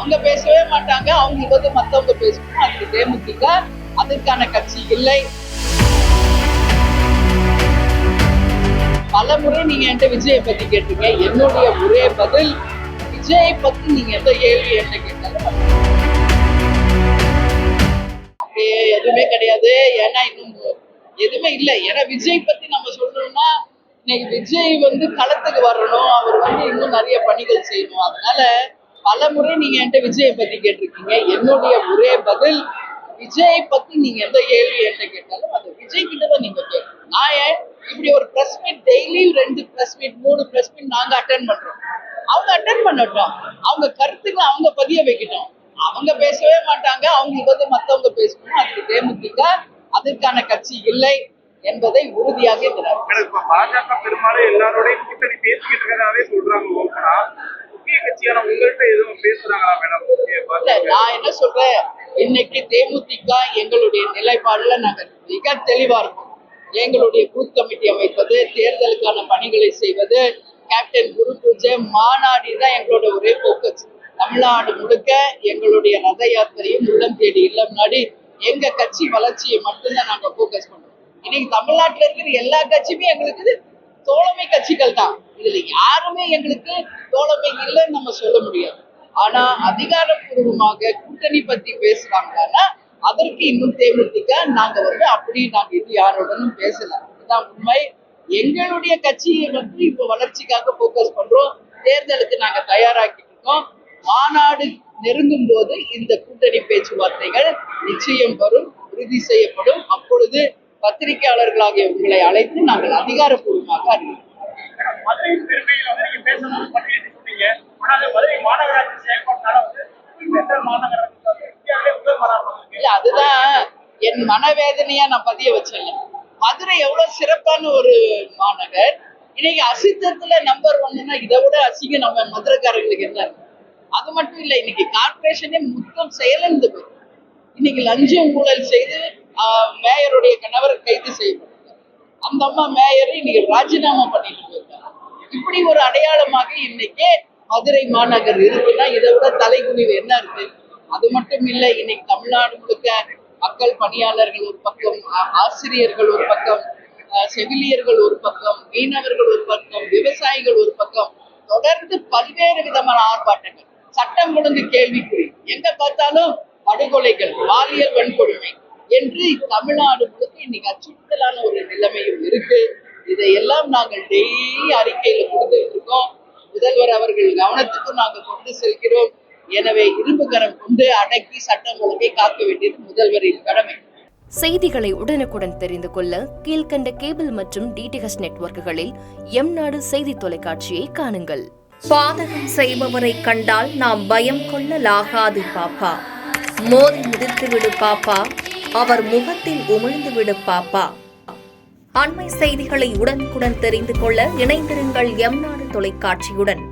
அவங்க பேசவே மாட்டாங்க. அவங்களுக்கு மத்தவங்க பேசணும். அதுக்கு தேமுதிக அதற்கான கட்சி இல்லை. பல முறை நீங்க என்கிட்ட விஜயை பத்தி கேட்டீங்க. என்னுடைய ஒரே பதில், விஜயை பத்தி நீங்க எந்த கேள்வி என்ன கேட்டாலும் அப்படியே எதுவுமே கிடையாது. ஏன்னா இன்னும் எதுவுமே இல்லை. ஏன்னா விஜய் பத்தி நம்ம சொல்லணும்னா இன்னைக்கு விஜய் களத்துக்கு வரணும். அவர் இன்னும் நிறைய பணிகள் செய்யணும். அதனால பல முறை நீங்க என்கிட்ட விஜயை பத்தி கேட்டிருக்கீங்க. என்னுடைய ஒரே பதில், விஜயை பத்தி நீங்க எந்த கேள்வி என்கிட்ட கேட்டாலும் அது விஜய் கிட்டதான் நீங்க கேட்கணும். நான் இப்படி ஒரு press meet daily 2 press meet 3 press meet நாங்க அட்டென்ட் பண்றோம். அவங்க அட்டென்ட் பண்ணட்டும். அவங்க கருத்துக்களை அவங்க பதிய வைக்கட்டும். அவங்க பேசவே மாட்டாங்க. அவங்களுக்கு மத்தவங்க பேசணும். அதுக்கு தேமுதிக அதற்கான கட்சி இல்லை என்பதை உறுதியாக பாஜக பெரும்பாலும் எல்லாரோடையும் கூட்டணி பேசிக்கிட்டு இருக்கிறதாவே சொல்றாங்க. முக்கிய கட்சியான உங்கள்கிட்ட எதுவும் பேசுறாங்களா மேடம்? நான் என்ன சொல்றேன், இன்னைக்கு தேமுதிக எங்களுடைய நிலைப்பாடுல நாங்க மிக தெளிவா இருக்கோம். எங்களுடைய பூத் கமிட்டி அமைப்பது, தேர்தலுக்கான பணிகளை செய்வது, கேப்டன் குரு பூஜை மாநாடு தான் எங்களோட ஒரே போக்கஸ். தமிழ்நாடு முழுக்க எங்களுடைய ரத யாத்திரையும் உள்ளம் தேடி இல்லம் நாடி எங்க கட்சி வளர்ச்சியை மட்டும்தான் நாங்க போக்கஸ் பண்றோம். இன்னைக்கு தமிழ்நாட்டுல இருக்கிற எல்லா கட்சியுமே எங்களுக்கு தோழமை கட்சிகள் தான். இதுல யாருமே எங்களுக்கு தோழமை இல்லைன்னு நம்ம சொல்ல முடியாது. ஆனா அதிகாரப்பூர்வமாக கூட்டணி பத்தி பேசுறாங்கன்னா அதற்கு இன்னும் தேமுதிக நாங்க நாங்க இது யாரோடனும் பேசல. இதுதான் உண்மை. எங்களுடைய கட்சியை இப்ப வளர்ச்சிக்காக போக்கஸ் பண்றோம். தேர்தலுக்கு நாங்க தயாராக்கிட்டு இருக்கோம். மாநாடு நெருங்கும் போது இந்த கூட்டணி பேச்சுவார்த்தைகள் நிச்சயம் வரும், உறுதி செய்யப்படும். அப்பொழுது பத்திரிகையாளர்களாகிய உங்களை அழைத்து நாங்கள் அதிகாரப்பூர்வமாக அறிவிப்போம். அதுதான் என் மனவேதனையா நான் பதிய வச்சேன். மதுரை எவ்வளவு சிறப்பான ஒரு மாநகர். இன்னைக்கு அசித்தத்துல நம்பர் 1ன்னா இதை விட அசிங்க நம்ம மதுரைக்காரங்களுக்கு என்ன? அது மட்டும் இல்லை, இன்னைக்கு கார்பரேஷனே மொத்தம் செயலிழந்து போய் இன்னைக்கு லஞ்சம் ஊழல் செய்து மேயருடைய கணவர் கைது செய்யப்பட்டார். அந்த அம்மா மேயரை இன்னைக்கு ராஜினாமா பண்ணிட்டு போயிருக்காங்க. இப்படி ஒரு அடையாளமாக இன்னைக்கு மதுரை மாநகர் இருக்குன்னா இதை விட தலைகுனிவு என்ன இருக்கு? அது மட்டும் இல்லை, இன்னைக்கு தமிழ்நாடு முழுக்க மக்கள் பணியாளர்கள் ஒரு பக்கம், ஆசிரியர்கள் ஒரு பக்கம், செவிலியர்கள் ஒரு பக்கம், மீனவர்கள் ஒரு பக்கம், விவசாயிகள் ஒரு பக்கம், தொடர்ந்து பல்வேறு விதமான ஆர்ப்பாட்டங்கள், சட்டம் ஒழுங்கு கேள்விக்குறி, எங்க பார்த்தாலும் படுகொலைகள், பாலியல் வன்கொடுமை என்று தமிழ்நாடு முழுக்க இன்னைக்கு அச்சுறுத்தலான ஒரு நிலைமையும் இருக்கு. இதையெல்லாம் நாங்கள் டெய்லி அறிக்கையில கொடுத்துட்டு இருக்கோம். முதல்வர் அவர்கள் கவனத்துக்கும் நாங்கள் கொண்டு செல்கிறோம். எனவே இரும்பு கரம் கொண்டு அடக்கி சட்டம் ஒழுங்கை காக்க வேண்டியது முதல்வரின் கடமை. செய்திகளை உடனுக்குடன் தெரிந்து கொள்ள கீழ்கண்ட கேபிள் மற்றும் டிடிஹெச் நெட்வொர்க்குகளில் எம்நாடு செய்தி தொலைக்காட்சியை காணுங்கள். பாதகம் செய்பவரை கண்டால் நாம் பயம் கொள்ளலாகாது பாப்பா. மோதி மிதித்து விடு பாப்பா, அவர் முகத்தில் உமிழ்ந்து விடு பாப்பா. அண்மை செய்திகளை உடனுக்குடன் தெரிந்து கொள்ள இணைந்திருங்கள் எம்நாடு தொலைக்காட்சியுடன்.